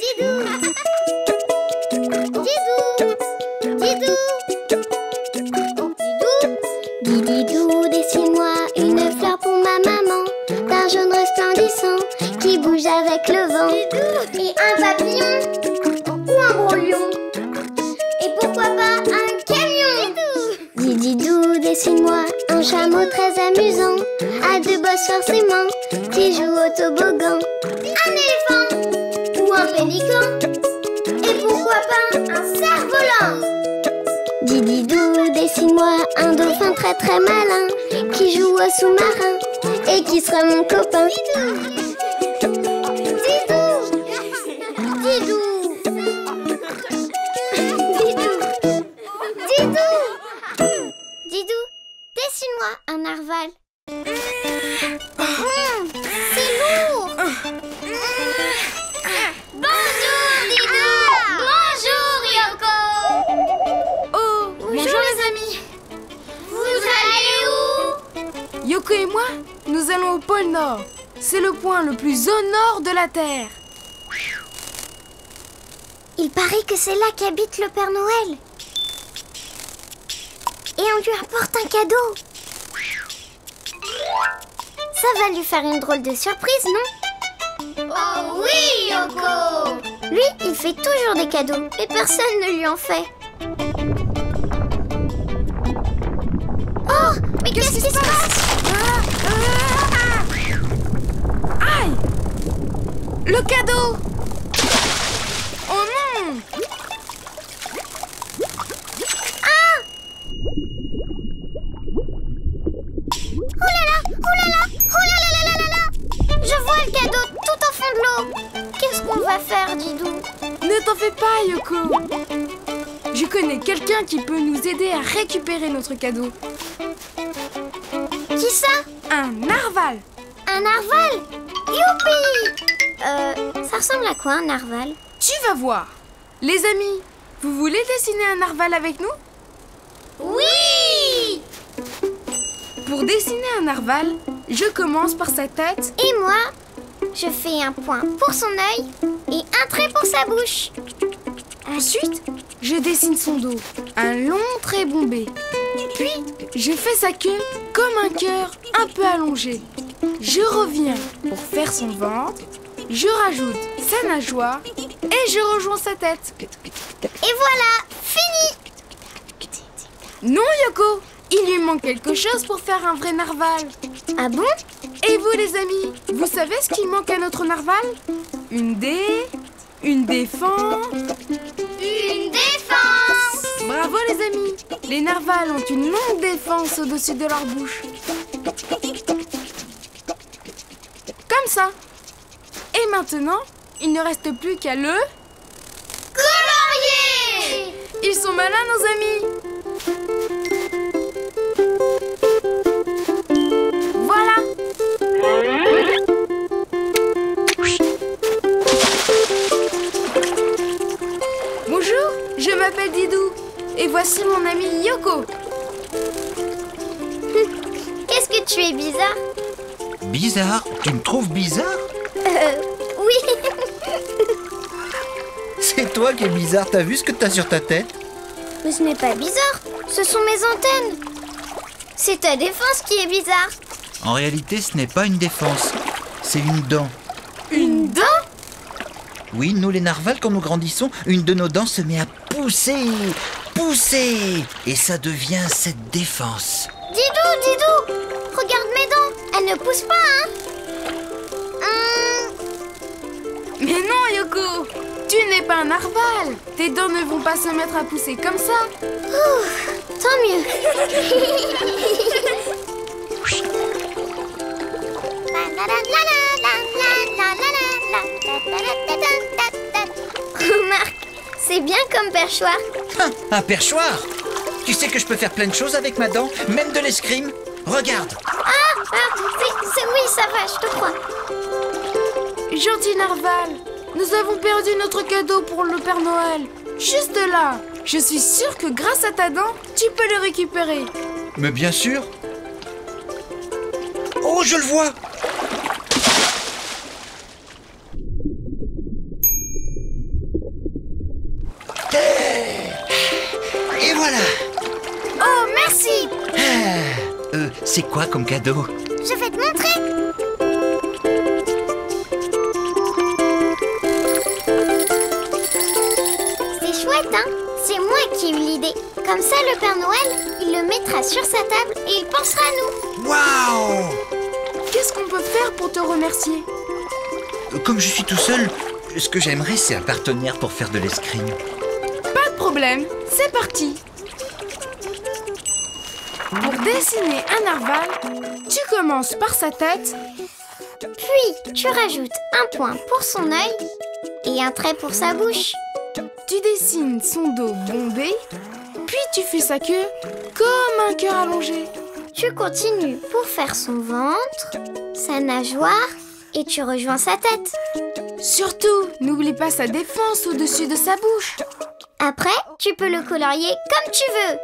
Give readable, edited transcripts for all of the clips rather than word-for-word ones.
Didou. Didou. Didou. Didou, dessine-moi une fleur pour ma maman, d'un jaune resplendissant qui bouge avec le vent. Et un papillon ou un gros lion. Et pourquoi pas un camion. Didou, dessine-moi un chameau très amusant, à deux bosses forcément, qui joue au toboggan. Un éléphant ou un pélican. Et pourquoi pas un cerf-volant. Didou, dessine-moi un dauphin très très malin, qui joue au sous-marin et qui sera mon copain. Didou. Didou. Didou. Didou. Didou, dessine-moi un narval. C'est lourd. Bonjour Didou. Bonjour Yoko. Oh, bonjour les amis. Vous allez où? Yoko et moi, nous allons au pôle Nord. C'est le point le plus au nord de la Terre. Il paraît que c'est là qu'habite le Père Noël. Et on lui apporte un cadeau. Ça va lui faire une drôle de surprise, non? Oh oui, Yoko! Lui, il fait toujours des cadeaux, mais personne ne lui en fait. Oh, mais qu'est-ce qui se passe? Aïe! Le cadeau! Oh non! Oh là là! Oh là là! Oh là là là là là là! Je vois le cadeau tout au fond de l'eau. Qu'est-ce qu'on va faire, Didou? Ne t'en fais pas, Yoko. Je connais quelqu'un qui peut nous aider à récupérer notre cadeau. Qui ça? Un narval. Un narval? Youpi! Ça ressemble à quoi un narval? Tu vas voir. Les amis, vous voulez dessiner un narval avec nous? Oui! Pour dessiner un narval, je commence par sa tête. Et moi, je fais un point pour son œil et un trait pour sa bouche. Ensuite, je dessine son dos, un long trait bombé. Puis, je fais sa queue comme un cœur un peu allongé. Je reviens pour faire son ventre, je rajoute sa nageoire et je rejoins sa tête. Et voilà, fini! Non, Yoko, il lui manque quelque chose pour faire un vrai narval. Ah bon? Et vous, les amis, vous savez ce qui manque à notre narval? Une défense. Une défense! Bravo, les amis. Les narvals ont une longue défense au-dessus de leur bouche. Comme ça. Et maintenant, il ne reste plus qu'à le... Colorier! Ils sont malins, nos amis. Voilà. Bonjour, je m'appelle Didou. Et voici mon ami Yoko. Qu'est-ce que tu es bizarre? Bizarre? Tu me trouves bizarre? Oui. C'est toi qui es bizarre, t'as vu ce que t'as sur ta tête? Mais ce n'est pas bizarre, ce sont mes antennes. C'est ta défense qui est bizarre. En réalité, ce n'est pas une défense, c'est une dent. Une dent? Oui, nous les narvals, quand nous grandissons, une de nos dents se met à pousser, et ça devient cette défense. Didou, regarde mes dents, elles ne poussent pas, hein? Mais non, Yoko, tu n'es pas un narval. Tes dents ne vont pas se mettre à pousser comme ça. Tant mieux. Remarque, c'est bien comme perchoir. Un perchoir? Tu sais que je peux faire plein de choses avec ma dent, même de l'escrime. Regarde. Oui, ça va, je te crois. Gentil narval, nous avons perdu notre cadeau pour le Père Noël. Juste là. Je suis sûre que grâce à ta dent, tu peux le récupérer. Mais bien sûr. Oh, je le vois. Voilà. Oh, merci! C'est quoi comme cadeau? Je vais te montrer. C'est chouette, hein? C'est moi qui ai eu l'idée. Comme ça, le Père Noël, il le mettra sur sa table et il pensera à nous. Waouh! Qu'est-ce qu'on peut faire pour te remercier? Comme je suis tout seul, ce que j'aimerais, c'est un partenaire pour faire de l'escrime. Pas de problème, c'est parti. Pour dessiner un narval, tu commences par sa tête. Puis, tu rajoutes un point pour son œil et un trait pour sa bouche. Tu dessines son dos bombé, puis tu fais sa queue comme un cœur allongé. Tu continues pour faire son ventre, sa nageoire et tu rejoins sa tête. Surtout, n'oublie pas sa défense au-dessus de sa bouche. Après, tu peux le colorier comme tu veux.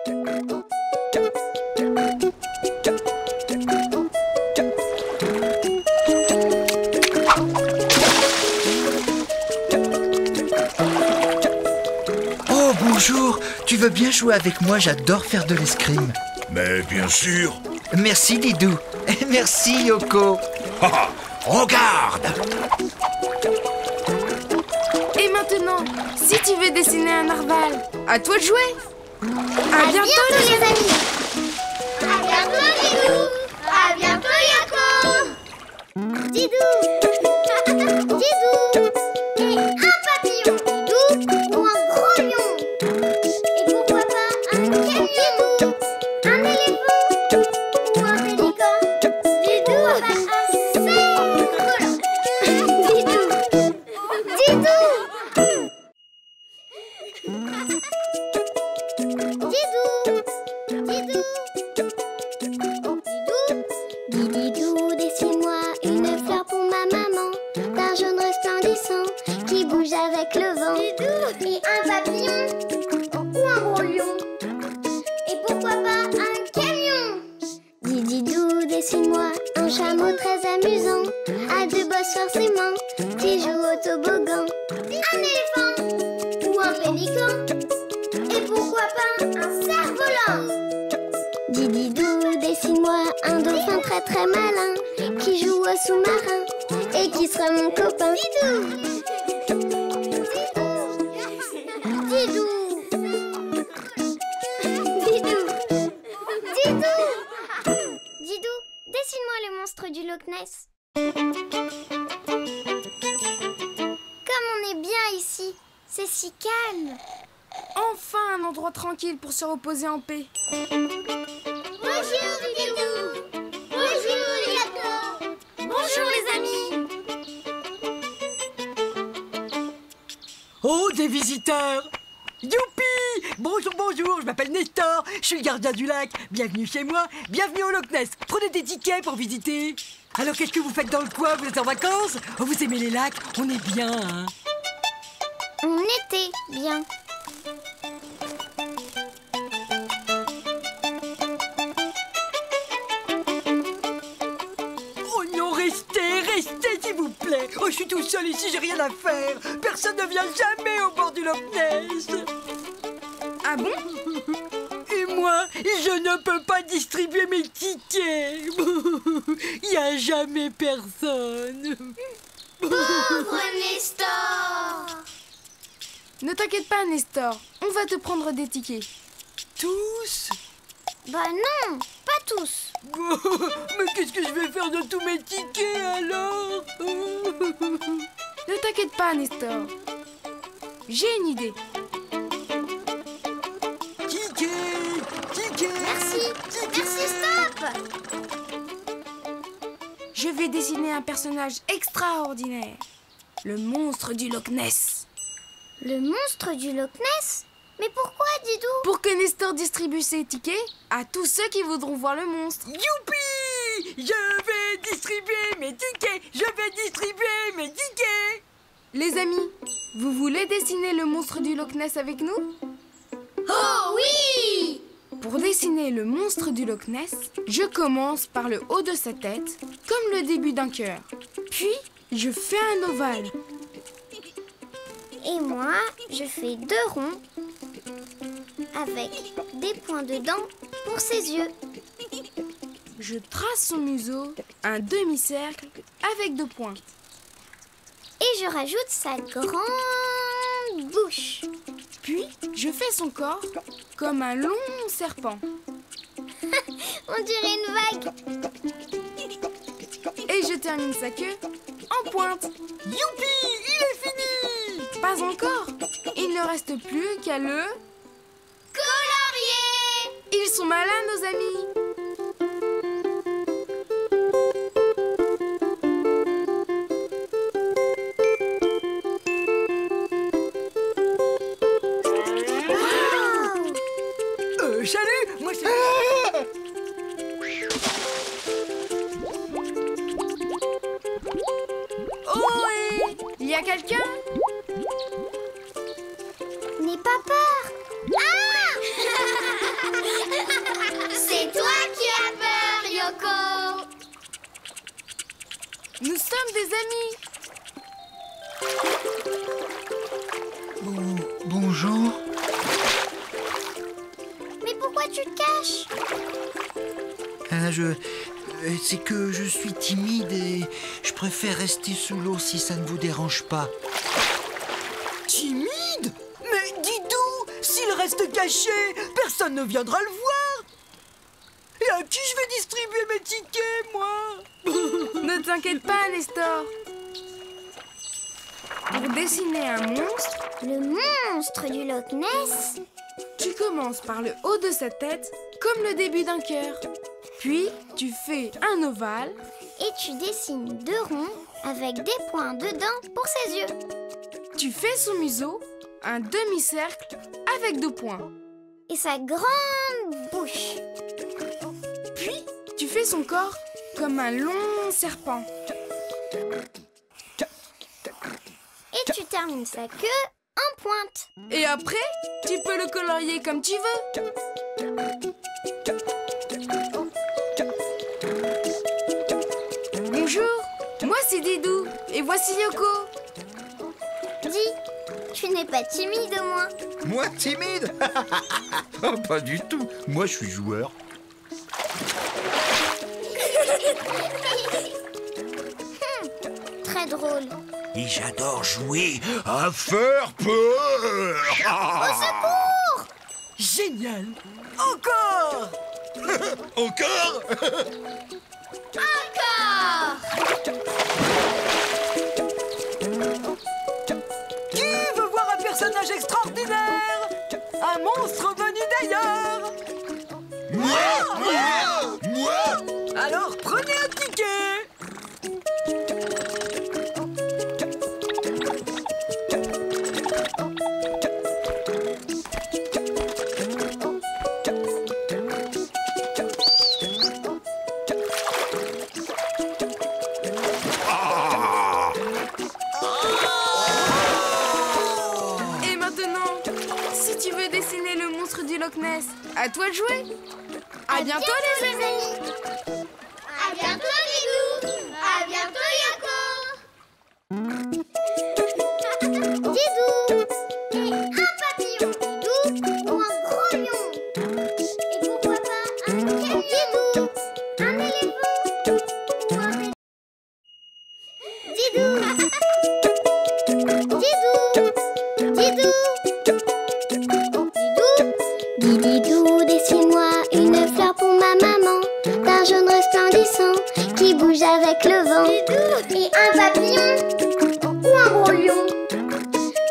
Oh, bonjour. Tu veux bien jouer avec moi? J'adore faire de l'escrime. Mais bien sûr. Merci, Didou. Merci, Yoko. Haha, regarde. Et maintenant, si tu veux dessiner un narval, à toi de jouer. À bientôt les amis. À bientôt, Didou. À bientôt, Yoko. Didou. Didou. Et un papillon. Didou. Ou un gros lion. Et pourquoi pas un camion. Un éléphant. Ou un pélican. Didou. Assez collant. Didou. Didou. Didou. Didou, dessine-moi une fleur pour ma maman, d'un jaune resplendissant qui bouge avec le vent. Et un papillon ou un gros lion. Et pourquoi pas un camion. Didou, dessine-moi un chameau très amusant, à deux bosses forcément, qui joue au toboggan. Un éléphant ou un pélican. Et pourquoi pas un cerf-volant. Didou, dessine-moi un dauphin très très malin, qui joue au sous-marin et qui sera mon copain. Didou. Didou. Didou. Didou. Didou, dessine-moi le monstre du Loch Ness. Comme on est bien ici, c'est si calme. Enfin un endroit tranquille pour se reposer en paix. Bonjour Didou. Bonjour Yoko. Bonjour les amis. Oh, des visiteurs! Youpi! Bonjour, bonjour, je m'appelle Nestor, je suis le gardien du lac. Bienvenue chez moi, bienvenue au Loch Ness. Prenez des tickets pour visiter. Alors, qu'est-ce que vous faites dans le coin? Vous êtes en vacances? Oh, vous aimez les lacs? On est bien, hein? On était bien. Oh non, restez, restez s'il vous plaît. Oh, je suis tout seul ici, j'ai rien à faire. Personne ne vient jamais au bord du Loch Ness. Ah bon? Et moi, je ne peux pas distribuer mes tickets. Il n'y a jamais personne. Pauvre Nestor. Ne t'inquiète pas, Nestor. On va te prendre des tickets. Tous? Bah non, pas tous. Mais qu'est-ce que je vais faire de tous mes tickets alors? Ne t'inquiète pas, Nestor. J'ai une idée. Tickets! Tickets! Merci. Merci, stop. Je vais dessiner un personnage extraordinaire. Le monstre du Loch Ness. Le monstre du Loch Ness? Mais pourquoi, Didou? Pour que Nestor distribue ses tickets à tous ceux qui voudront voir le monstre. Youpi! Je vais distribuer mes tickets! Je vais distribuer mes tickets! Les amis, vous voulez dessiner le monstre du Loch Ness avec nous? Oh oui! Pour dessiner le monstre du Loch Ness, je commence par le haut de sa tête, comme le début d'un cœur. Puis, je fais un ovale. Et moi, je fais 2 ronds avec des points de dents pour ses yeux. Je trace son museau, un demi-cercle avec 2 points. Et je rajoute sa grande bouche. Puis, je fais son corps comme un long serpent. On dirait une vague. Et je termine sa queue en pointe. Youpi, il est fini! Pas encore. Il ne reste plus qu'à le... Colorier! Ils sont malins, nos amis. Salut, moi c'est... Oh, il y a quelqu'un? N'aie pas peur. Ah! C'est toi qui as peur, Yoko. Nous sommes des amis. Bonjour. Mais pourquoi tu te caches? C'est que je suis timide et je préfère rester sous l'eau si ça ne vous dérange pas. Timide? Mais Didou, s'il reste caché, personne ne viendra le voir. Et à qui je vais distribuer mes tickets, moi? Ne t'inquiète pas, Nestor. Pour dessiner un monstre, Le monstre du Loch Ness? tu commences par le haut de sa tête, comme le début d'un cœur. Puis, tu fais un ovale. Et tu dessines 2 ronds avec des points de dents pour ses yeux. Tu fais son museau, un demi-cercle avec 2 points. Et sa grande bouche. Puis, tu fais son corps comme un long serpent. Et tu termines sa queue en pointe. Et après, tu peux le colorier comme tu veux. Bonjour, moi c'est Didou et voici Yoko. Dis, tu n'es pas timide au moins. Moi, timide? Oh, pas du tout. Moi, je suis joueur. Très drôle. Et j'adore jouer à faire peur. Au secours! Génial! Encore! Encore? Encore! Qui veut voir un personnage extraordinaire? Un monstre venu d'ailleurs? Moi? Alors prenez un ticket! Et maintenant, si tu veux dessiner le monstre du Loch Ness, à toi de jouer. À bientôt les amis. À bientôt, Didou! À bientôt, Yoko! Didou! Un papillon, Didou, ou un gros lion? Et pourquoi pas un camion? Didou! Un éléphant? Ou un... Didou! Didou! Didou! Didou! Didou, dessine-moi une fleur pour ma maman, d'un jaune resplendissant qui bouge avec le vent. Et un papillon ou un gros lion.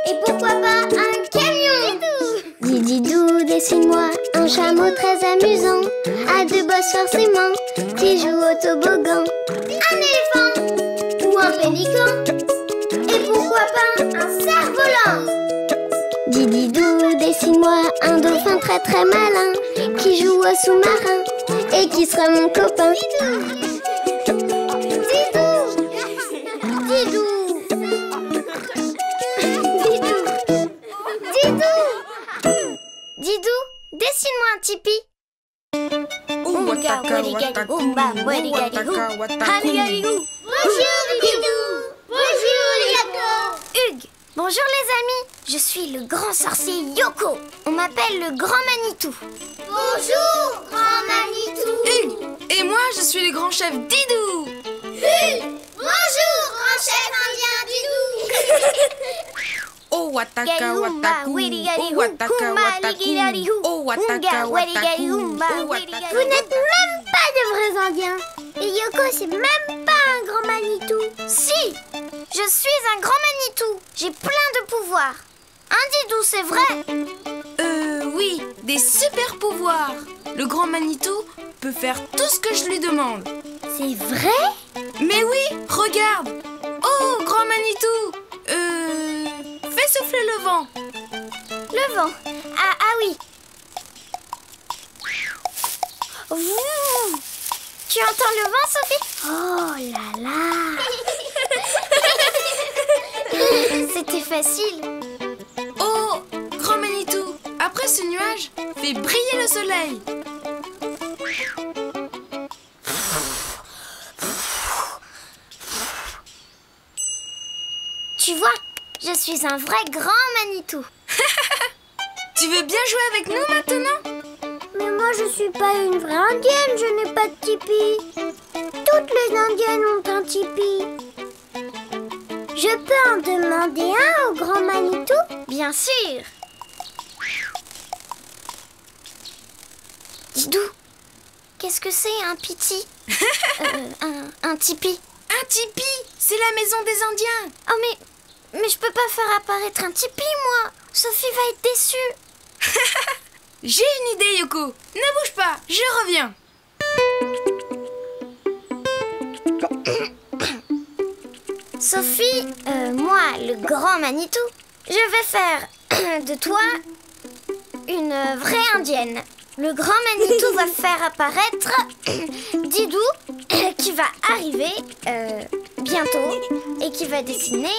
Et pourquoi pas un camion? Didou, dessine-moi un chameau très amusant, à 2 bosses forcément, qui joue au toboggan. Un éléphant ou un pélican. Et pourquoi pas un cerf-volant? Didou, dessine-moi un dauphin très très malin, qui joue au sous-marin et qui sera mon copain. Didou! Didou! Didou, dessine-moi un tipi. Bonjour Didou. Bonjour Yoko. Hugues, Bonjour les amis, je suis le grand sorcier Yoko. On m'appelle le grand Manitou. Bonjour, grand Manitou. Hugues. Et moi, je suis le grand chef Didou. Bonjour, grand chef indien Didou. Oh wataka wataku, oh wataka wataku, oh wataka wataku, oh wataka. Vous n'êtes même pas de vrais indiens. Et Yoko, c'est même pas un grand Manitou. Si, je suis un grand Manitou. J'ai plein de pouvoirs. Un Didou, c'est vrai. Oui, des super pouvoirs. Le grand Manitou peut faire tout ce que je lui demande. C'est vrai? Mais oui, regarde. Oh, grand Manitou, fais souffler le vent. Le vent. Ah oui. Ouh. Tu entends le vent, Sophie? Oh là là. C'était facile. Oh, grand Manitou, après ce nuage, fais briller le soleil. Tu vois, je suis un vrai grand Manitou. Tu veux bien jouer avec nous maintenant? Mais moi, je suis pas une vraie indienne, je n'ai pas de tipi. Toutes les indiennes ont un tipi. Je peux en demander un au grand Manitou? Bien sûr. Didou, qu'est-ce que c'est un piti? Un tipi. Un tipi, c'est la maison des Indiens. Oh mais je peux pas faire apparaître un tipi, moi. Sophie va être déçue. J'ai une idée, Yoko. Ne bouge pas, je reviens. Sophie, moi, le grand Manitou, je vais faire de toi une vraie indienne. Le grand Manitou va faire apparaître Didou qui va arriver bientôt et qui va dessiner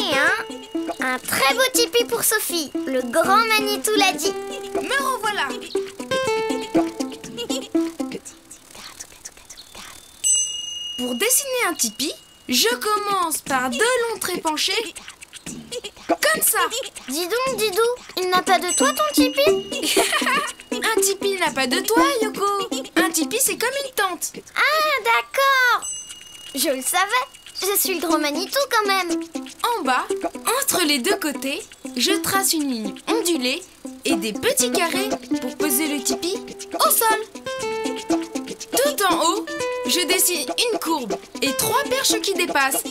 un très beau tipi pour Sophie. Le grand Manitou l'a dit. Me revoilà. Pour dessiner un tipi, je commence par 2 longs traits penchés, comme ça. Dis donc, Didou, il n'a pas de toi ton tipi? Un tipi n'a pas de toit, Yoko. Un tipi, c'est comme une tente. Ah, d'accord. Je le savais. Je suis le grand Manitou quand même. En bas, entre les 2 côtés, je trace une ligne ondulée et des petits carrés pour poser le tipi au sol. Tout en haut, je dessine une courbe et 3 perches qui dépassent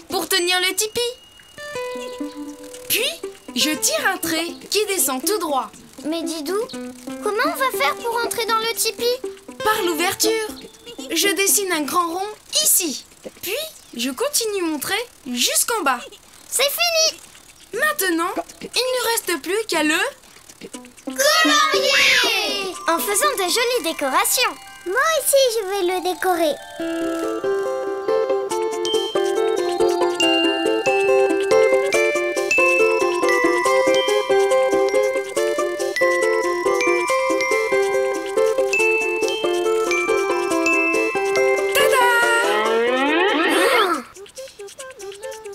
pour tenir le tipi. Puis, je tire un trait qui descend tout droit. Mais Didou, comment on va faire pour entrer dans le tipi? Par l'ouverture, je dessine un grand rond ici. Puis, je continue mon trait jusqu'en bas. C'est fini. Maintenant, il ne reste plus qu'à le colorier en faisant de jolies décorations. Moi aussi, je vais le décorer.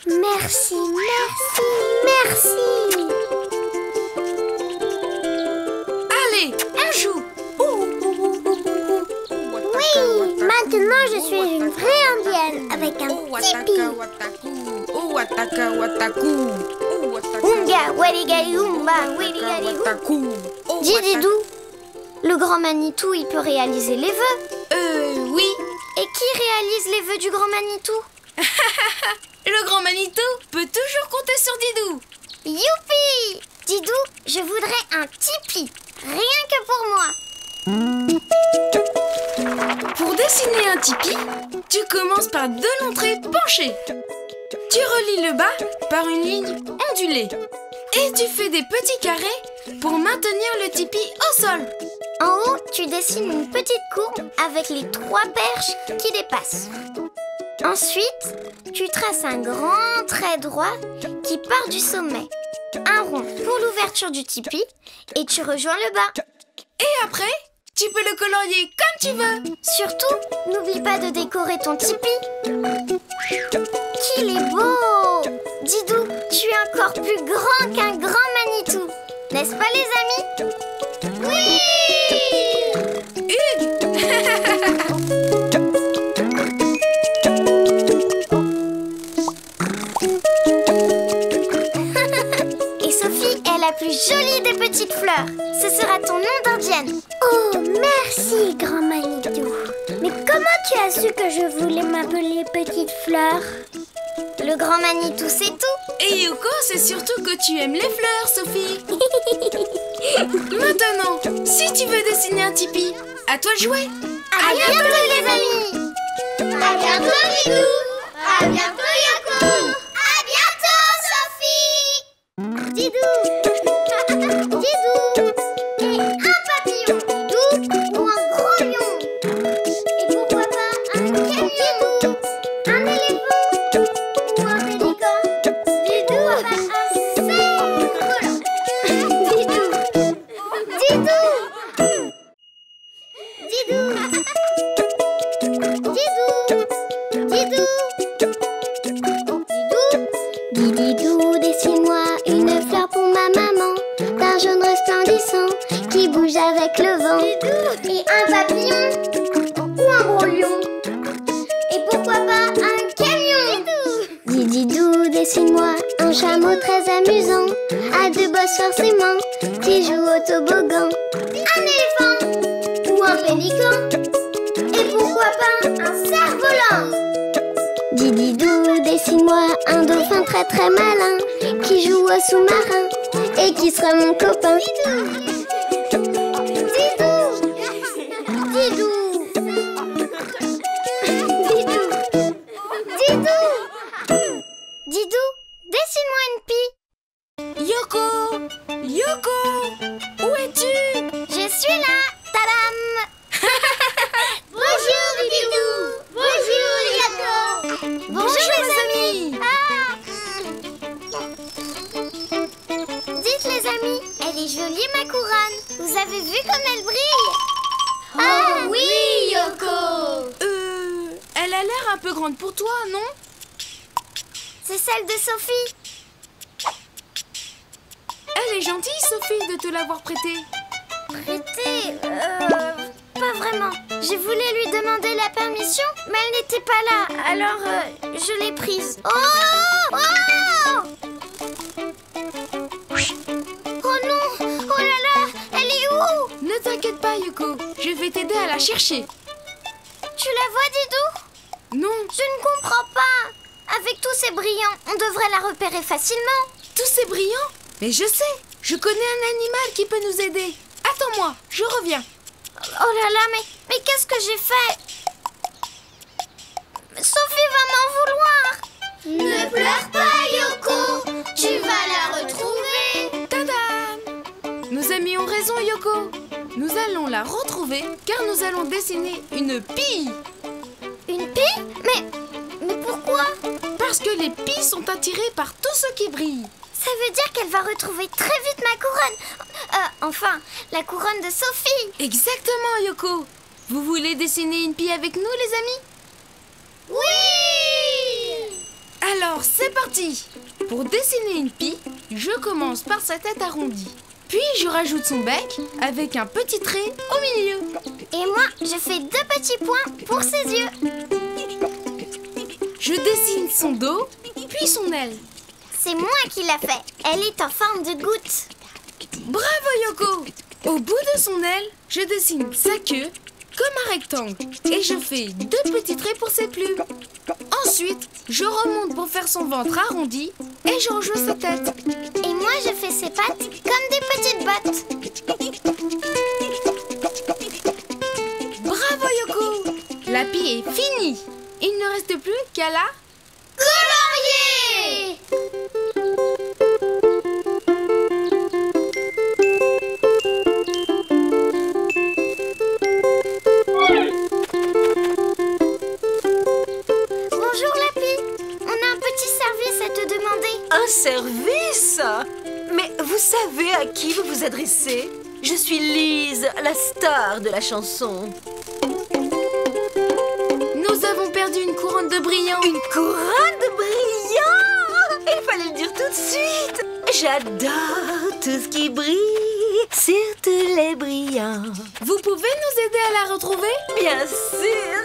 Merci, merci, merci. Allez, on joue. Oui, maintenant je suis une vraie indienne avec un tipi. Unga, wadigali, umba, wadigali, Dis Didou, le grand Manitou, il peut réaliser les vœux. Oui. Et qui réalise les vœux du grand Manitou? Le grand Manitou peut toujours compter sur Didou. Youpi! Didou, je voudrais un tipi, rien que pour moi. Pour dessiner un tipi, tu commences par 2 longs traits penchés. Tu relis le bas par une ligne ondulée. Et tu fais des petits carrés pour maintenir le tipi au sol. En haut, tu dessines une petite courbe avec les 3 perches qui dépassent. Ensuite, tu traces un grand trait droit qui part du sommet. Un rond pour l'ouverture du tipi et tu rejoins le bas. Et après, tu peux le colorier comme tu veux. Surtout, n'oublie pas de décorer ton tipi. Qu'il est beau! Didou, Tu es encore plus grand qu'un grand Manitou. N'est-ce pas les amis? Oui! Et Sophie est la plus jolie des petites fleurs. Ce sera ton nom d'indienne. Oh, merci, grand Manitou. Mais comment tu as su que je voulais m'appeler Petite Fleur? Le grand Manitou, c'est tout. Et Yoko, c'est surtout que tu aimes les fleurs, Sophie. Maintenant, si tu veux dessiner un tipi, à toi de jouer. À bientôt les amis. À bientôt Didou. À bientôt Yoko. À bientôt Sophie. Didou. Didou. Et un papillon. Didou. Ou un gros lion. Et pourquoi pas un camion. Un éléphant. Ou un pélican. Didou. Un cerf-volant. Didou. Didou. Didou, dessine-moi une fleur pour ma maman, d'un jaune resplendissant qui bouge avec le vent. Et un papillon ou un gros lion. Et pourquoi pas un camion. Didou, dessine-moi un chameau très amusant, à deux bosses forcément, qui joue au toboggan. Un éléphant ou un pélican. Et pourquoi pas un cerf-volant. Didou, dessine-moi un dauphin très très malin, qui joue au sous-marin et qui sera mon copain. Didou. Didou. Didou, dessine-moi une pie. Yoko, Yoko, où es-tu? Je suis là, tadam. Bonjour Didou. Bonjour Yoko. Bonjour les amis. Dites les amis, elle est jolie ma couronne. Vous avez vu comme elle brille? Oh oui Yoko. Elle a l'air un peu grande pour toi, non? C'est celle de Sophie. Elle est gentille, Sophie, de te l'avoir prêtée. Prêtée? Pas vraiment. Je voulais lui demander la permission, mais elle n'était pas là. Alors, je l'ai prise. Oh! Oh! Oh non! Oh là là! Elle est où? Ne t'inquiète pas, Yoko. Je vais t'aider à la chercher. Tu la vois, Didou? Non, Je ne comprends pas. Avec tous ces brillants, on devrait la repérer facilement. tous ces brillants. Mais je sais, je connais un animal qui peut nous aider. Attends-moi, je reviens. Oh là là, mais qu'est-ce que j'ai fait? Sophie va m'en vouloir. Ne pleure pas, Yoko. Tu vas la retrouver. Tadam! Nos amis ont raison, Yoko. Nous allons la retrouver car nous allons dessiner une pie. Une pie? Mais pourquoi? Parce que les pies sont attirées par tout ce qui brille. Ça veut dire qu'elle va retrouver très vite ma couronne. Enfin, la couronne de Sophie. Exactement, Yoko. Vous voulez dessiner une pie avec nous, les amis? Oui! Alors, c'est parti. Pour dessiner une pie, je commence par sa tête arrondie. Puis, je rajoute son bec avec un petit trait au milieu. Et moi, je fais 2 petits points pour ses yeux. Je dessine son dos, puis son aile. C'est moi qui l'a fait. Elle est en forme de goutte. Bravo, Yoko! Au bout de son aile, je dessine sa queue comme un rectangle et je fais 2 petits traits pour ses plumes. Ensuite, je remonte pour faire son ventre arrondi et je rejoins sa tête. Et moi, je fais ses pattes comme des petites bottes. Bravo, Yoko! La pie est finie. Il ne reste plus qu'à la... Colorier! Bonjour Lapi, on a un petit service à te demander. Un service? Mais vous savez à qui vous vous adressez? Je suis Lise, la star de la chanson. Nous avons perdu une couronne de brillants. Une couronne de brillants? Il fallait le dire tout de j'adore tout ce qui brille, surtout les brillants. Vous pouvez nous aider à la retrouver? Bien sûr.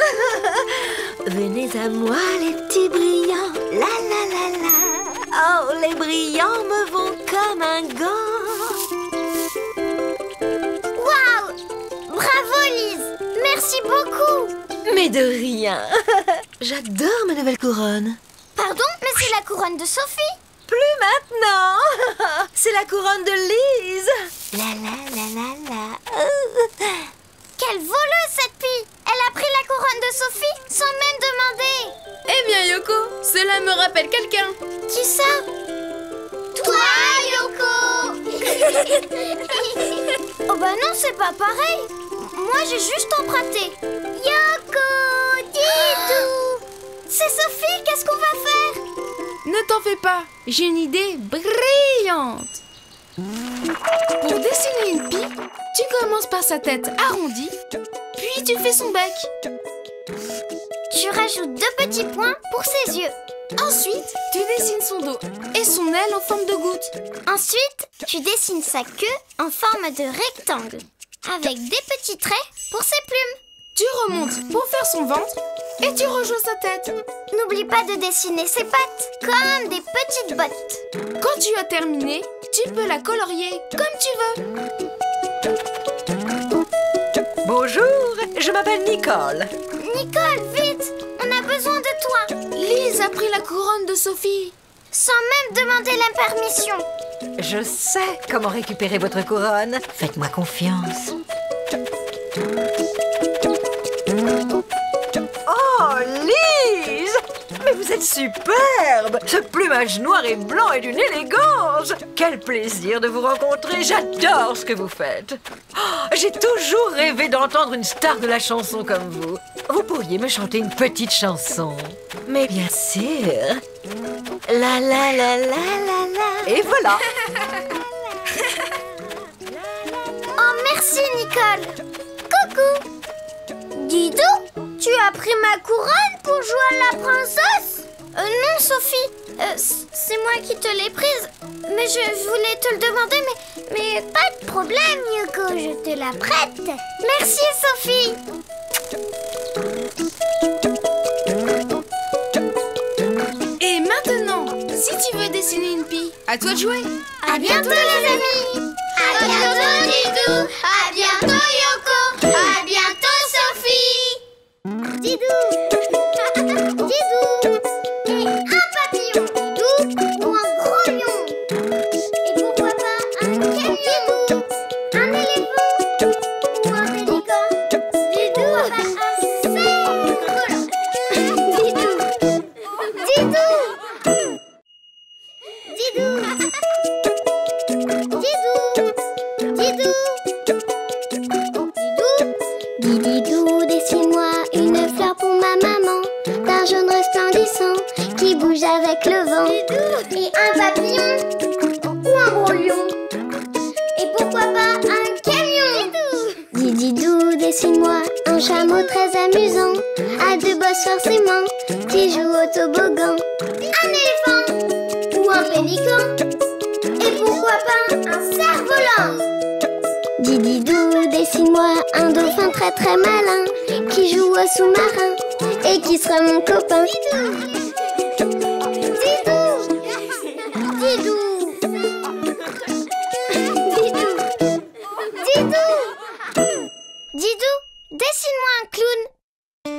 Venez à moi les petits brillants. La la la la. Oh, les brillants me vont comme un gant. Waouh! Bravo, Lise! Merci beaucoup! Mais de rien. J'adore ma nouvelle couronne. Pardon, mais c'est la couronne de Sophie! Plus maintenant. C'est la couronne de Lise. La la la la la. Quelle voleuse cette fille! Elle a pris la couronne de Sophie sans même demander! Eh bien, Yoko, cela me rappelle quelqu'un. Qui ça? Toi, Yoko! Oh bah non, c'est pas pareil! Moi, j'ai juste emprunté. Yoko! Didou! C'est Sophie, qu'est-ce qu'on va faire? Ne t'en fais pas, j'ai une idée brillante. Pour dessiner une pie, tu commences par sa tête arrondie, puis tu fais son bec. Tu rajoutes 2 petits points pour ses yeux. Ensuite, tu dessines son dos et son aile en forme de goutte. Ensuite, tu dessines sa queue en forme de rectangle, avec des petits traits pour ses plumes. Tu remontes pour faire son ventre et tu rejoins sa tête. N'oublie pas de dessiner ses pattes, comme des petites bottes. Quand tu as terminé, tu peux la colorier comme tu veux. Bonjour, je m'appelle Nicole. Nicole, vite! On a besoin de toi! Lise a pris la couronne de Sophie. Sans même demander la permission. Je sais comment récupérer votre couronne. Faites-moi confiance. Oh, Lise! Mais vous êtes superbe! Ce plumage noir et blanc est d'une élégance! Quel plaisir de vous rencontrer! J'adore ce que vous faites! Oh, j'ai toujours rêvé d'entendre une star de la chanson comme vous. Vous pourriez me chanter une petite chanson. Mais bien sûr! La la la la la la! Et voilà! Oh, merci, Nicole! Coucou! Didou, tu as pris ma couronne pour jouer à la princesse? Non, Sophie, c'est moi qui te l'ai prise. Mais je voulais te le demander, mais pas de problème, Yoko, je te la prête. Merci, Sophie. Et maintenant, si tu veux dessiner une pie, à toi de jouer. À bientôt, les amis. À bientôt, Didou. À bientôt, Yoko. À bientôt, Sophie. Didou. Didou. Et un papillon. Didou. Ou un gros lion. Et pourquoi pas un camion. Un éléphant. Ou un pélican. Didou. Un cerf-volant. Didou. Didou. Didou. Didou, dessine-moi une fleur pour ma maman, d'un jaune resplendissant qui bouge avec le vent. Et un papillon ou un gros lion. Et pourquoi pas un camion. Didou, dessine-moi un chameau très amusant, à 2 bosses forcément, qui joue au toboggan. Un éléphant ou un pélican. Et pourquoi pas un cerf-volant. Didou, dessine-moi un dauphin très très malin, qui joue au sous-marin et qui sera mon copain. Didou. Didou. Didou. Didou. Didou, dessine-moi un clown.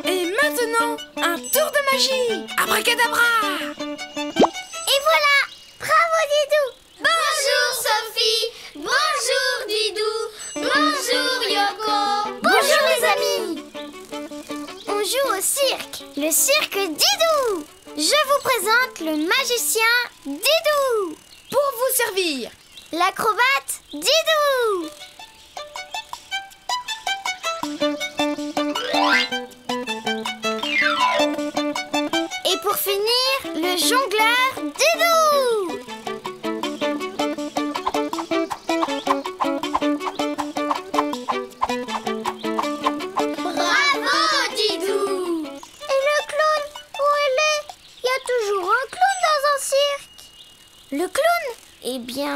Et maintenant, un tour de magie. Abracadabra. Et voilà. Bravo, Didou. Bonjour, Sophie. Bonjour, Didou. Bonjour, Yoko. Bonjour, les amis. On joue au cirque. Le cirque Didou. Je vous présente le magicien Didou. Pour vous servir. L'acrobate Didou. Et pour finir, le jongleur Didou. Bravo, Didou. Et le clown, où il est? Il y a toujours un clown dans un cirque. Le clown? Eh bien,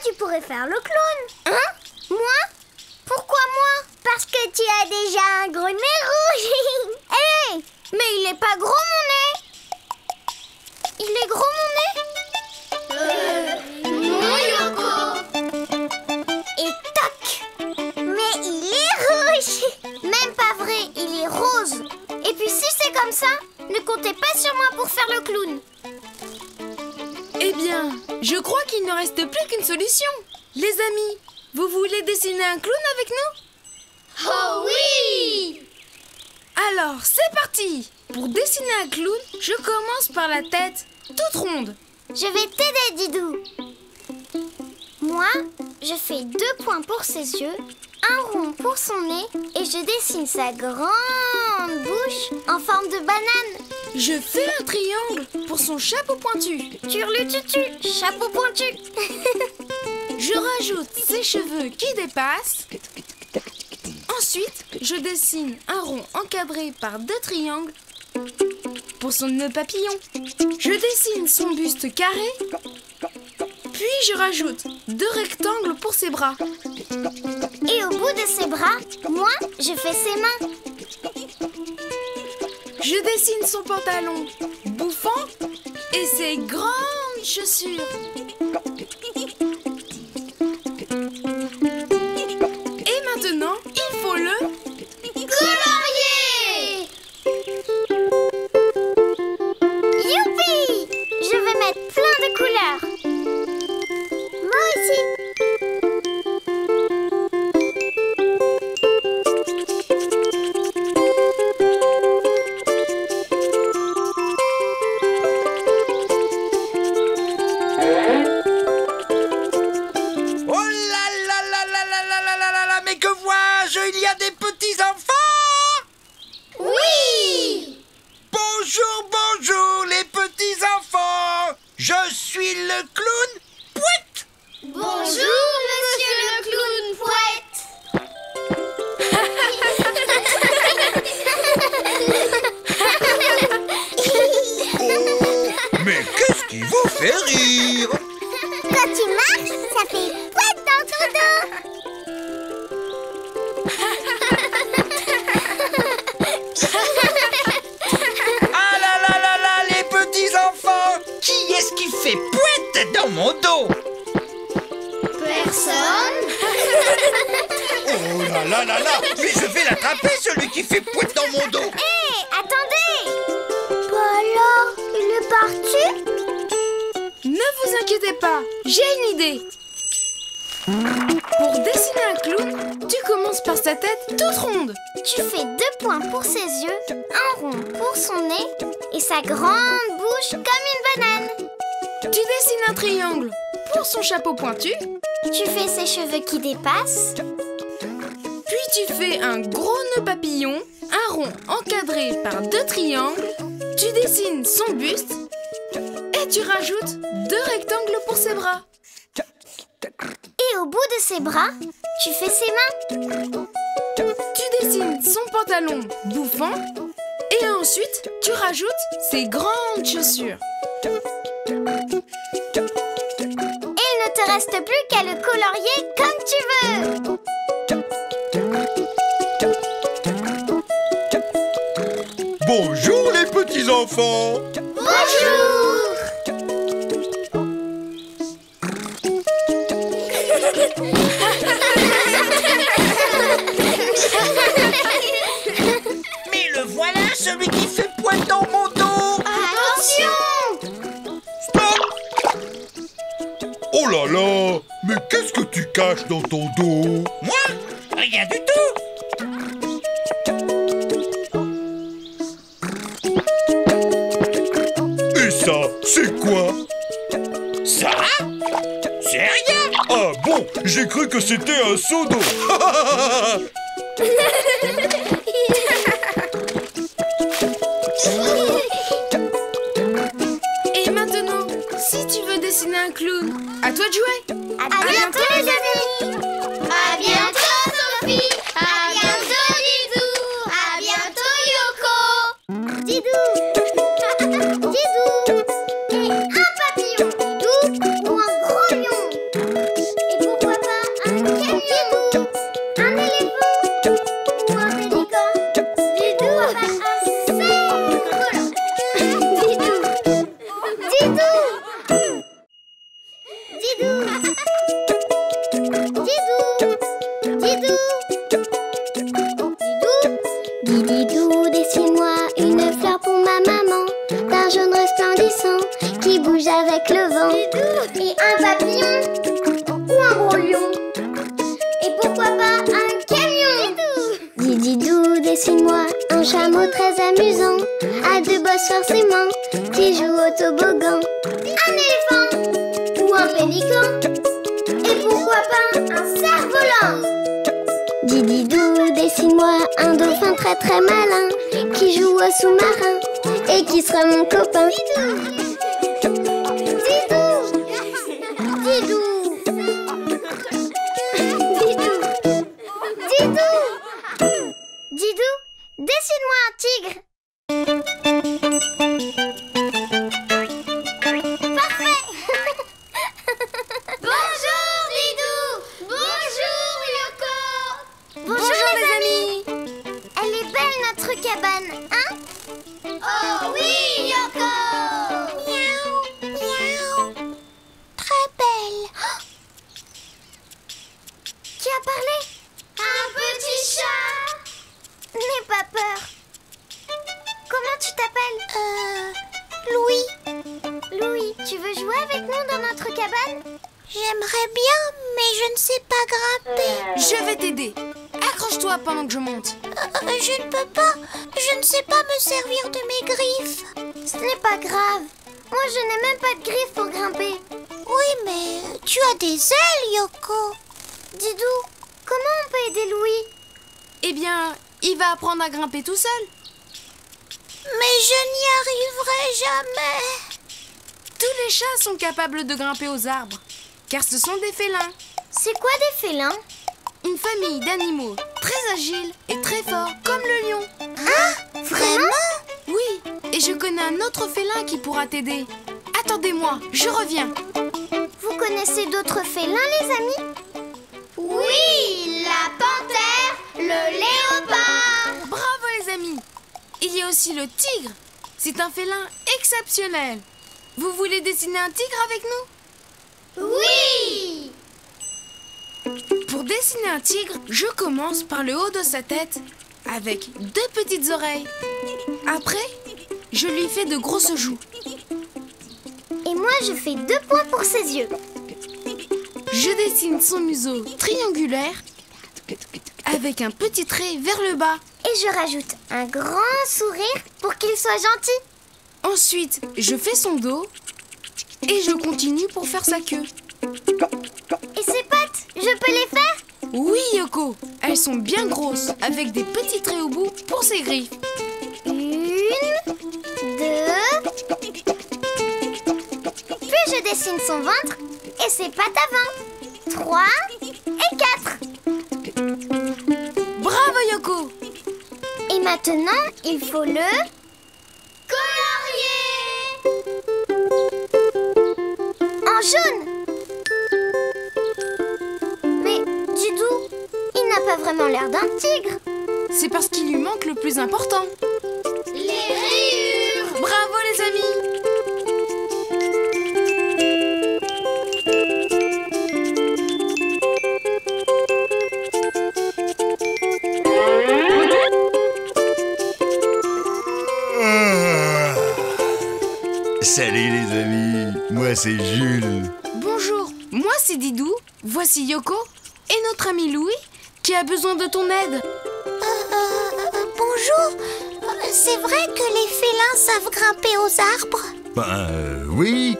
tu pourrais faire le clown. Hein? Moi? Pourquoi moi? Parce que tu as déjà un gros nez rouge. Hé! Mais il est pas gros mon nez. Il est gros mon nez? Non, Yoko. Et toc! Mais il est rouge. Même pas vrai, il est rose. Et puis si c'est comme ça, ne comptez pas sur moi pour faire le clown. Eh bien, je crois qu'il ne reste plus qu'une solution. Les amis, vous voulez dessiner un clown avec nous? Oh oui! Alors, c'est parti! Pour dessiner un clown, je commence par la tête toute ronde. Je vais t'aider, Didou. Moi, je fais 2 points pour ses yeux, un rond pour son nez et je dessine sa grande bouche en forme de banane. Je fais un triangle pour son chapeau pointu. Turlututu, chapeau pointu. Je rajoute ses cheveux qui dépassent. Ensuite, je dessine un rond encadré par 2 triangles pour son nœud papillon. Je dessine son buste carré, puis je rajoute 2 rectangles pour ses bras. Et au bout de ses bras, moi, je fais ses mains. Je dessine son pantalon bouffant et ses grandes chaussures. Et maintenant, il faut le colorier. Youpi! Je vais mettre plein de couleurs. Moi aussi. Il y a des petits enfants? Oui! Bonjour, bonjour les petits enfants. Je suis le clown Pouette. Bonjour, monsieur le clown Pouette. Mais qu'est-ce qui vous fait rire? Quand tu marches, ça fait Pouette dans ton dos. Ah là là là là, les petits enfants! Qui est-ce qui fait pouette dans mon dos? Personne. Oh là là là là! Mais je vais l'attraper, celui qui fait pouette dans mon dos! Hé, attendez! Bah alors, il est parti? Ne vous inquiétez pas, j'ai une idée. Pour dessiner un clown, tu commences par sa tête toute ronde. Tu fais 2 points pour ses yeux, un rond pour son nez et sa grande bouche comme une banane. Tu dessines un triangle pour son chapeau pointu. Tu fais ses cheveux qui dépassent. Puis tu fais un gros nœud papillon, un rond encadré par 2 triangles. Tu dessines son buste et tu rajoutes 2 rectangles pour ses bras. Et au bout de ses bras, tu fais ses mains. Tu dessines son pantalon bouffant et ensuite tu rajoutes ses grandes chaussures. Et il ne te reste plus qu'à le colorier comme tu veux. Bonjour les petits enfants. Bonjour. Mais le voilà, celui qui fait pointe dans mon dos! Attention! Stop! Oh là là! Mais qu'est-ce que tu caches dans ton dos? Moi? Rien du tout! Et ça, c'est quoi? Ça? C'est rien! Ah bon, j'ai cru que c'était un seau d'eau. Et maintenant, si tu veux dessiner un clown, à toi de jouer. À bientôt les amis! À bientôt Sophie! À bientôt Didou! À bientôt Yoko! Didou! Didou! Et un papillon! Didou ou un gros lion? Didou. Dididou, dessine-moi une fleur pour ma maman, d'un jaune resplendissant qui bouge avec le vent. Et un papillon ou un gros lion. Et pourquoi pas un camion. Dididou, dessine-moi un chameau très amusant, à deux bosses forcément, qui joue au toboggan. Un éléphant ou un pélican. Et pourquoi pas un cerf-volant. Dididou, dessine-moi un dauphin très très malin, qui joue au sous-marin et qui sera mon copain. Didou, dessine-moi un tigre. Parfait. Bonjour Didou. Bonjour Yoko. Bonjour les amis. Elle est belle notre cabane, hein? Oh oui Yoko. Miaou, miaou. Très belle. Qui a parlé? Un petit chat. N'aie pas peur. Comment tu t'appelles? Louis. Louis, tu veux jouer avec nous dans notre cabane? J'aimerais bien, mais je ne sais pas grimper. Je vais t'aider. Accroche-toi pendant que je monte. Je ne peux pas. Je ne sais pas me servir de mes griffes. Ce n'est pas grave. Moi, je n'ai même pas de griffes pour grimper. Oui, mais tu as des ailes, Yoko. Didou, comment on peut aider Louis? Eh bien, il va apprendre à grimper tout seul. Mais je n'y arriverai jamais. Tous les chats sont capables de grimper aux arbres, car ce sont des félins. C'est quoi des félins? Une famille d'animaux très agiles et très forts, comme le lion. Ah, vraiment? Oui, et je connais un autre félin qui pourra t'aider. Attendez-moi, je reviens. Vous connaissez d'autres félins, les amis? Oui, la panthère, le léopard. Bravo les amis. Il y a aussi le tigre. C'est un félin exceptionnel. Vous voulez dessiner un tigre avec nous? Oui. Pour dessiner un tigre, je commence par le haut de sa tête avec deux petites oreilles. Après, je lui fais de grosses joues. Et moi, je fais 2 points pour ses yeux. Je dessine son museau triangulaire avec un petit trait vers le bas. Et je rajoute un grand sourire pour qu'il soit gentil. Ensuite, je fais son dos et je continue pour faire sa queue. Et ses pattes, je peux les faire? Oui, Yoko, elles sont bien grosses avec des petits traits au bout pour ses griffes. 1, 2. Puis je dessine son ventre et ses pattes avant. 3 et 4. Bravo, Yoko! Et maintenant, il faut le colorier en jaune. Mais Didou, il n'a pas vraiment l'air d'un tigre. C'est parce qu'il lui manque le plus important. Les rayures. Bravo, les amis! Salut les amis, moi c'est Jules. Bonjour, moi c'est Didou. Voici Yoko et notre ami Louis qui a besoin de ton aide. Bonjour. C'est vrai que les félins savent grimper aux arbres? Ben oui,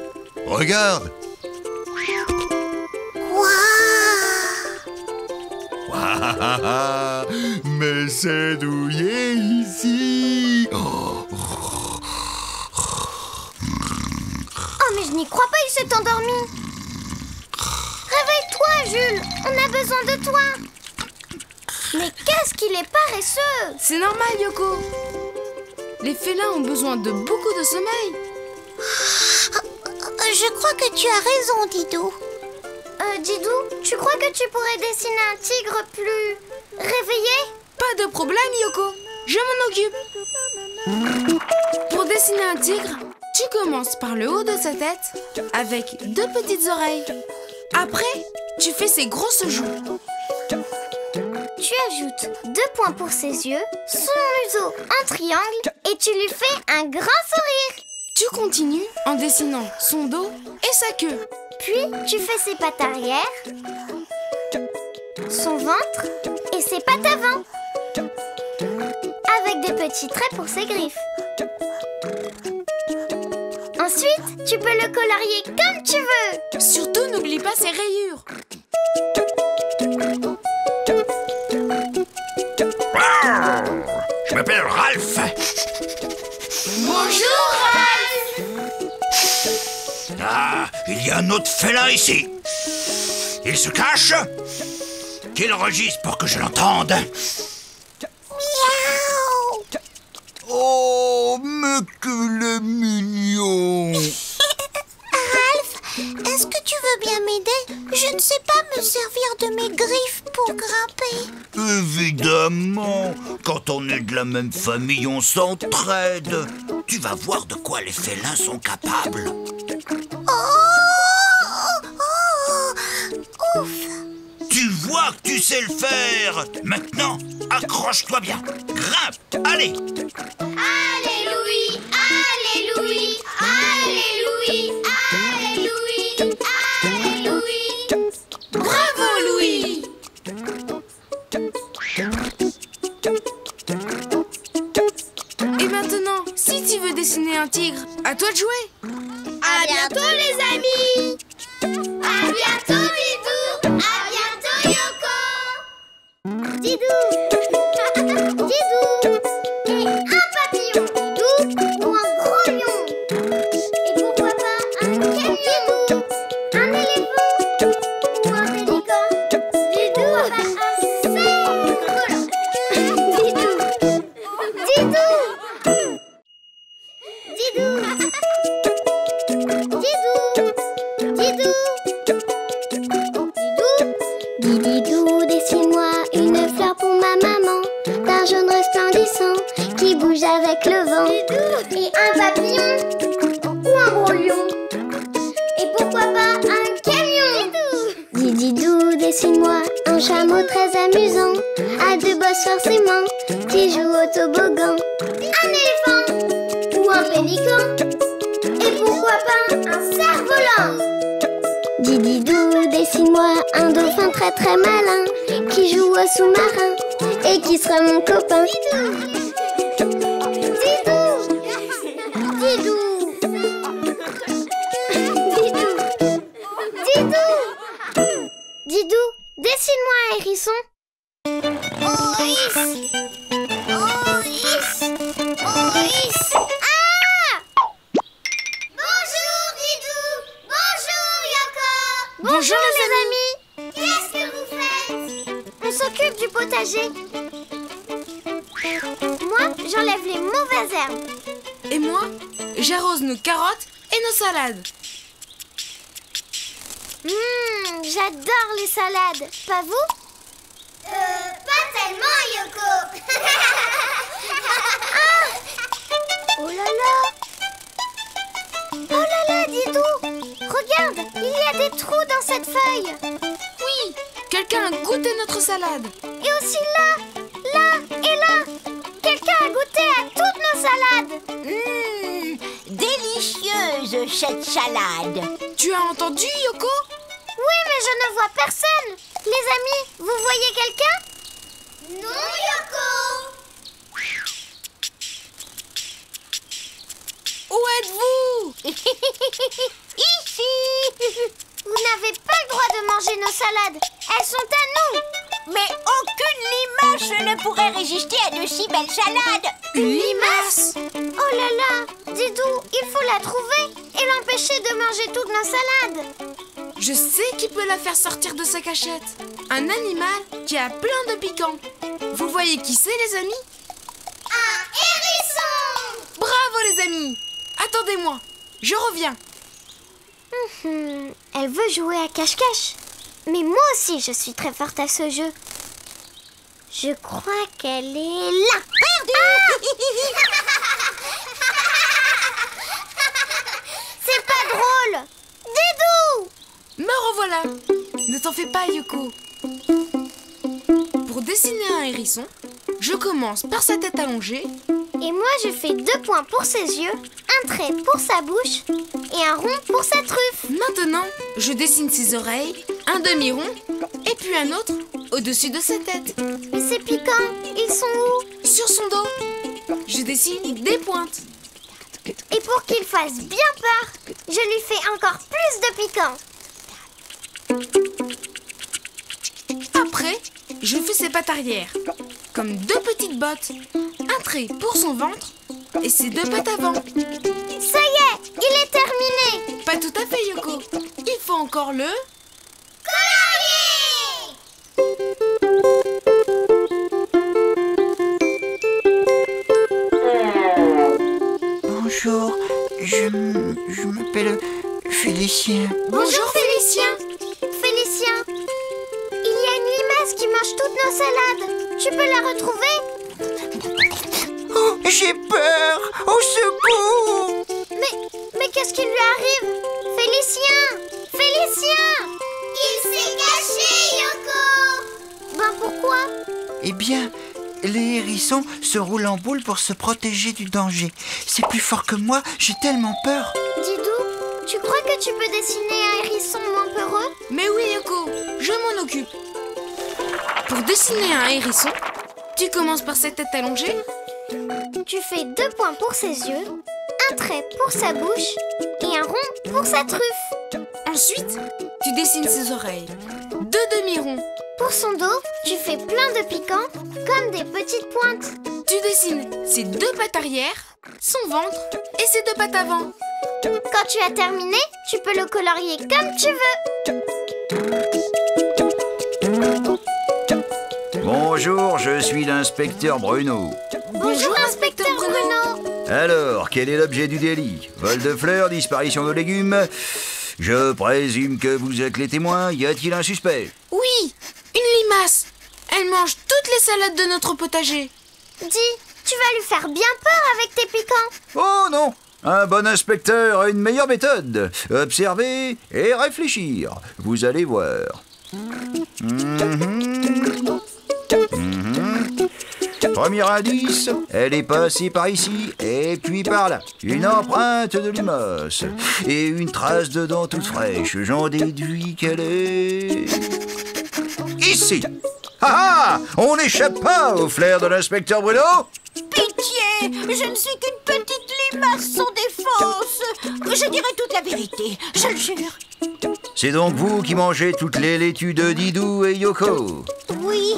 regarde. Waouh, mais c'est douillet ici. Oh, mais je n'y crois pas, il s'est endormi. Réveille-toi, Jules, on a besoin de toi. Mais qu'est-ce qu'il est paresseux. C'est normal, Yoko. Les félins ont besoin de beaucoup de sommeil. Je crois que tu as raison, Didou. Didou, tu crois que tu pourrais dessiner un tigre plus réveillé? Pas de problème, Yoko. Je m'en occupe. Pour dessiner un tigre, tu commences par le haut de sa tête avec deux petites oreilles. Après, tu fais ses grosses joues. Tu ajoutes 2 points pour ses yeux, son museau en triangle et tu lui fais un grand sourire. Tu continues en dessinant son dos et sa queue. Puis tu fais ses pattes arrière, son ventre et ses pattes avant. Avec des petits traits pour ses griffes. Ensuite, tu peux le colorier comme tu veux. Surtout, n'oublie pas ses rayures. Je m'appelle Ralph. Bonjour, Ralph. Ah, il y a un autre félin ici. Il se cache. Qu'il registre pour que je l'entende. Miaou. Oh, mais qu'il est mignon. Ralph, est-ce que tu veux bien m'aider? Je ne sais pas me servir de mes griffes pour grimper. Évidemment, quand on est de la même famille, on s'entraide. Tu vas voir de quoi les félins sont capables. Ouf. Tu vois que tu sais le faire. Maintenant, accroche-toi bien. Grimpe, allez. Alléluia, alléluia, alléluia, alléluia, alléluia. Bravo, Louis! Et maintenant, si tu veux dessiner un tigre, à toi de jouer. À bientôt les amis. À bientôt Didou. À bientôt Yoko. Didou. Didou. Et un papillon. Didou. Ou un gros lion. Et pourquoi pas un camion. Un éléphant. Ou un pélican. Didou. Un cerf-volant. Didou. Didou. Didou. Didou. Didou, dessine-moi une fleur pour ma maman, d'un jaune resplendissant qui bouge avec le vent. Et un papillon ou un gros lion. Et pourquoi pas un camion. Didou, dessine-moi un chameau très amusant, à 2 bosses forcément, qui joue au toboggan. Un éléphant ou un pélican. Et pourquoi pas un cerf-volant. Didou, dessine-moi un dauphin très très malin, qui joue au sous-marin et qui sera mon copain. Didou. Didou, dessine-moi un hérisson. Oris. Ah! Bonjour Didou. Bonjour Yoko. Bonjour les amis. Qu'est-ce que vous faites? On s'occupe du potager. Moi, j'enlève les mauvaises herbes. Et moi, j'arrose nos carottes et nos salades. J'adore les salades. Pas vous? Pas tellement, Yoko. Ah! Oh là là, Didou. Regarde, il y a des trous dans cette feuille. Oui, quelqu'un a goûté notre salade. Et aussi là et là. Quelqu'un a goûté à toutes nos salades. Délicieuse cette salade. Tu as entendu, Yoko? Oui, mais je ne vois personne. Les amis, vous voyez quelqu'un? Non, Yoko. Où êtes-vous? Ici. Vous n'avez pas le droit de manger nos salades. Elles sont à nous. Mais aucune limace ne pourrait résister à de si belles salades. Une limace? Oh là là, Didou, il faut la trouver et l'empêcher de manger toutes nos salades. Je sais qui peut la faire sortir de sa cachette. Un animal qui a plein de piquants. Vous voyez qui c'est, les amis? Un hérisson. Bravo, les amis! Attendez-moi, je reviens. Elle veut jouer à cache-cache. Mais moi aussi, je suis très forte à ce jeu. Je crois qu'elle est là. C'est pas drôle. Didou! Me revoilà. Voilà. Ne t'en fais pas, Yoko. Pour dessiner un hérisson, je commence par sa tête allongée. Et moi, je fais 2 points pour ses yeux, un trait pour sa bouche et un rond pour sa truffe. Maintenant, je dessine ses oreilles, un demi-rond et puis un autre au-dessus de sa tête. Mais c'est piquant, ils sont où? Sur son dos, je dessine des pointes. Et pour qu'il fasse bien peur, je lui fais encore plus de piquant. Après, je fais ses pattes arrière, comme 2 petites bottes. Un trait pour son ventre et ses 2 pattes avant. Ça y est, il est terminé. Pas tout à fait, Yoko. Il faut encore le... Bonjour, je m'appelle Félicien. Bonjour, Félicien. Félicien, il y a une limace qui mange toutes nos salades. Tu peux la retrouver? Oh, j'ai peur! Au secours! Mais qu'est-ce qui lui arrive? Félicien! Félicien! Il s'est caché, Yoko! Ben pourquoi? Eh bien, les hérissons se roulent en boule pour se protéger du danger. C'est plus fort que moi, j'ai tellement peur. Didou, tu crois que tu peux dessiner un hérisson moins peureux? Mais oui, Yoko, je m'en occupe. Pour dessiner un hérisson, tu commences par sa tête allongée. Tu fais 2 points pour ses yeux, un trait pour sa bouche et un rond pour sa truffe. Ensuite, tu dessines ses oreilles. 2 demi-ronds. Pour son dos, tu fais plein de piquants comme des petites pointes. Tu dessines ses 2 pattes arrière, son ventre et ses 2 pattes avant. Quand tu as terminé, tu peux le colorier comme tu veux. Bonjour, je suis l'inspecteur Bruno. Bonjour, inspecteur Bruno. Alors, quel est l'objet du délit? Vol de fleurs, disparition de légumes? Je présume que vous êtes les témoins. Y a-t-il un suspect? Oui, une limace. Elle mange toutes les salades de notre potager. Dis, tu vas lui faire bien peur avec tes piquants. Oh non! Un bon inspecteur a une meilleure méthode. Observer et réfléchir. Vous allez voir. Premier indice, elle est passée par ici et puis par là. Une empreinte de limace et une trace de dents toute fraîche. J'en déduis qu'elle est... ici. Ah ah! On n'échappe pas au flair de l'inspecteur Bruno. Pitié, je ne suis qu'une petite limace sans défense. Je dirai toute la vérité, je le jure. C'est donc vous qui mangez toutes les laitues de Didou et Yoko? Oui,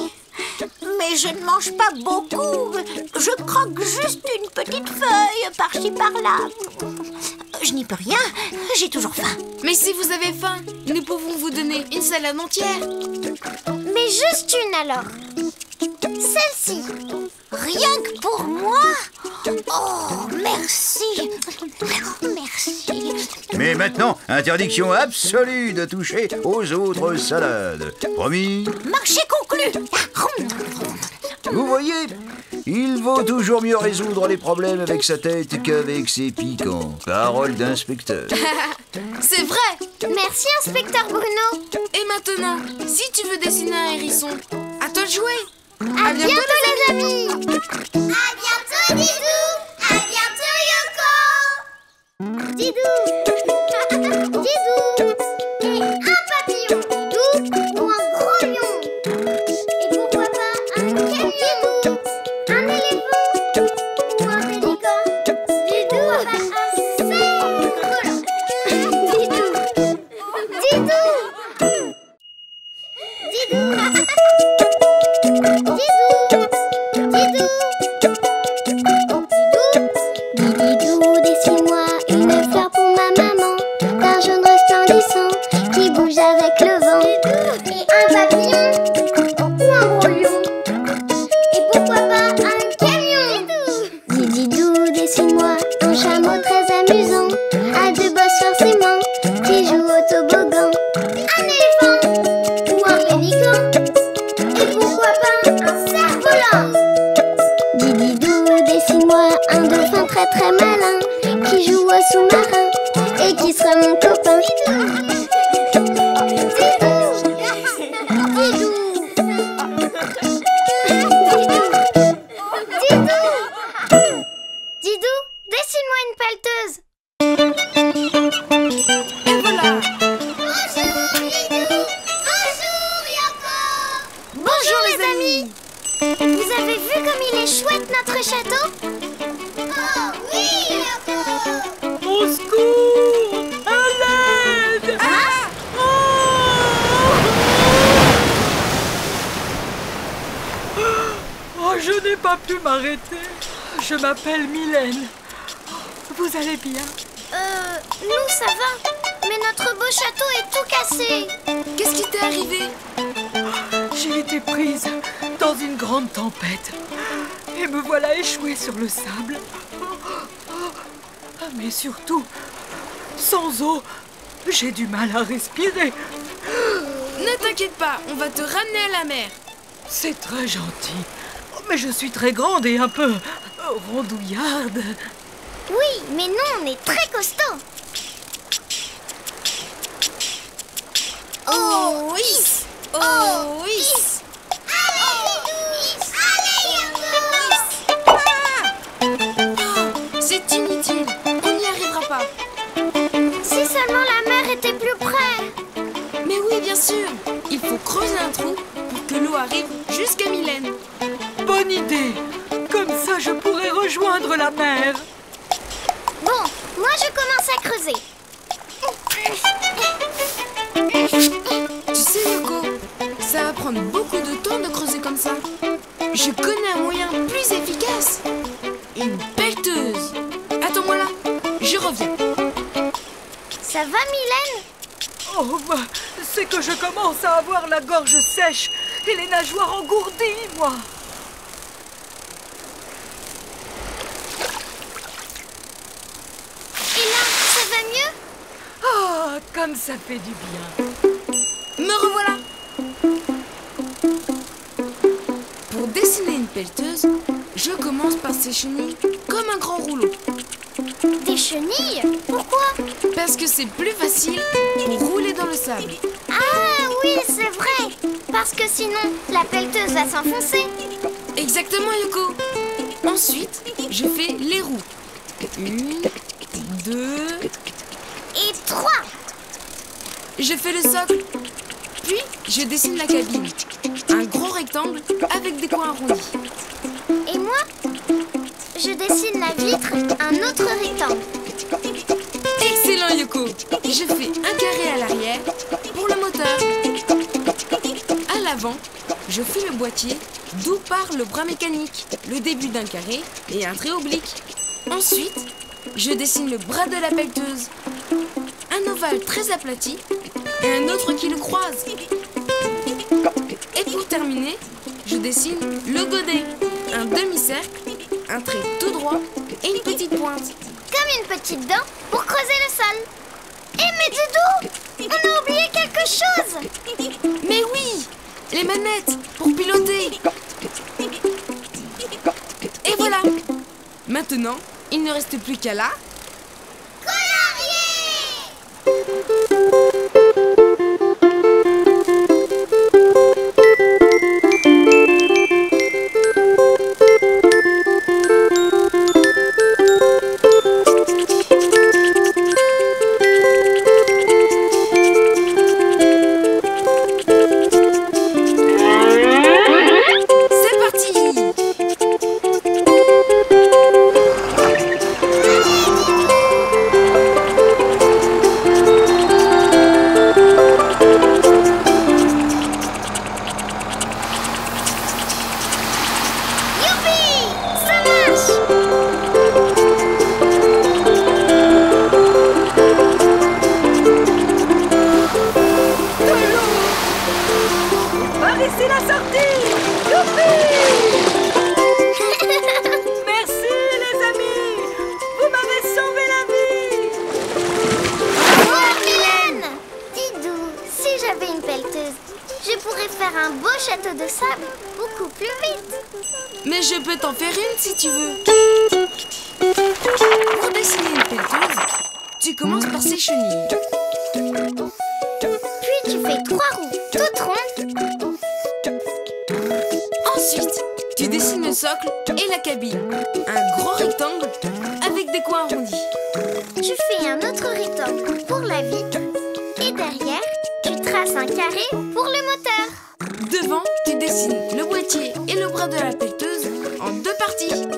mais je ne mange pas beaucoup. Je croque juste une petite feuille par-ci par-là. Je n'y peux rien, j'ai toujours faim. Mais si vous avez faim, nous pouvons vous donner une salade entière. Mais juste une alors. Celle-ci. Rien que pour moi? Oh, merci. Merci. Mais maintenant, interdiction absolue de toucher aux autres salades. Promis? Marché conclu. Vous voyez, il vaut toujours mieux résoudre les problèmes avec sa tête qu'avec ses piquants. Parole d'inspecteur. C'est vrai. Merci, inspecteur Bruno. Et maintenant, si tu veux dessiner un hérisson, à toi de jouer. À bientôt les amis. À bientôt, Didou. À bientôt, Yoko. Didou. Didou. Et un papillon. Didou. Ou un gros lion. Et pourquoi pas un camion. Un éléphant. Ou un pélican. Didou. Un cerf-volant. Didou. Didou. Didou. Didou, dessine-moi une fleur pour ma maman, d'un jaune resplendissant qui bouge avec le vent. Et un papillon ou un gros lion. Et pourquoi pas un camion. Didou, dessine-moi un chameau très amusant, à 2 bosses forcément, qui joue au toboggan. Un éléphant ou un pélican. Et pourquoi pas un cerf-volant. Didou, dessine-moi un dauphin très très malin, qui joue au sous-marin et qui sera mon copain. Didou. notre château? Oh oui, Yoko! Au secours! À l'aide! Oh, je n'ai pas pu m'arrêter. Je m'appelle Mylène. Vous allez bien? Nous ça va, mais notre beau château est tout cassé. Qu'est-ce qui t'est arrivé? J'ai été prise dans une grande tempête et me voilà échouée sur le sable. Mais surtout, sans eau, j'ai du mal à respirer. Ne t'inquiète pas, on va te ramener à la mer. C'est très gentil, mais je suis très grande et un peu rondouillarde. Oui, mais nous on est très costauds. Oh oui! Oh oui! C'est inutile, on n'y arrivera pas. Si seulement la mer était plus près. Mais oui, bien sûr, il faut creuser un trou pour que l'eau arrive jusqu'à Mylène. Bonne idée. Comme ça, je pourrais rejoindre la mer. Bon, moi je commence à creuser. Tu sais, Yoko, ça va prendre beaucoup de temps de creuser comme ça. Je connais un moyen plus efficace. Une pelleteuse. Attends-moi là, je reviens. Ça va, Mylène? Oh, bah, c'est que je commence à avoir la gorge sèche et les nageoires engourdies, moi. Et là, ça va mieux? Ah, comme ça fait du bien. Me revoilà. Pour dessiner une pelleteuse, je commence par ses chenilles comme un grand rouleau. Des chenilles? Pourquoi? Parce que c'est plus facile pour rouler dans le sable. Ah oui, c'est vrai. Parce que sinon, la pelleteuse va s'enfoncer. Exactement, Yoko. Ensuite, je fais les roues. 1, 2... Et 3. Je fais le socle. Puis, je dessine la cabine. Un gros rectangle avec des coins arrondis. Et moi, je dessine la vitre, un autre rectangle. Excellent, Yoko. Je fais un carré à l'arrière pour le moteur. À l'avant, je fais le boîtier d'où part le bras mécanique, le début d'un carré et un trait oblique. Ensuite, je dessine le bras de la pelleteuse. Un ovale très aplati et un autre qui le croise. Et pour terminer, je dessine le godet, un demi-cercle, un trait tout droit et une petite pointe. Comme une petite dent pour creuser le sol. Et mais Doudou, on a oublié quelque chose. Mais oui, les manettes pour piloter. Et voilà. Maintenant, il ne reste plus qu'à là. C'est la sortie! Youpi! Merci les amis! Vous m'avez sauvé la vie! Oh, Mylène! Didou, si j'avais une pelleteuse, je pourrais faire un beau château de sable beaucoup plus vite. Mais je peux t'en faire une si tu veux. Pour dessiner une pelleteuse, tu commences par ses chenilles. Puis tu fais 3 roues toutes rondes. Ensuite, tu dessines le socle et la cabine. Un grand rectangle avec des coins arrondis. Tu fais un autre rectangle pour la vitre. Et derrière, tu traces un carré pour le moteur. Devant, tu dessines le boîtier et le bras de la pelleteuse en 2 parties.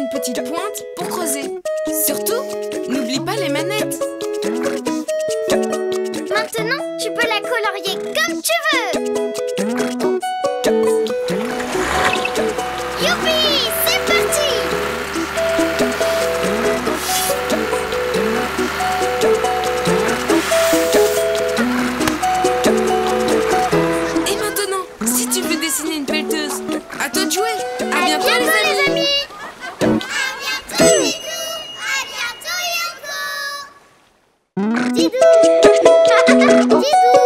une petite pointe pour creuser. Surtout, n'oublie pas les manettes. Maintenant, tu peux la colorier comme tu veux. Youpi, c'est parti! Et maintenant, si tu veux dessiner une pelleteuse, à toi de jouer. À bientôt, les les amis. À bientôt, Didou. À bientôt, Yoko. Didou. Didou.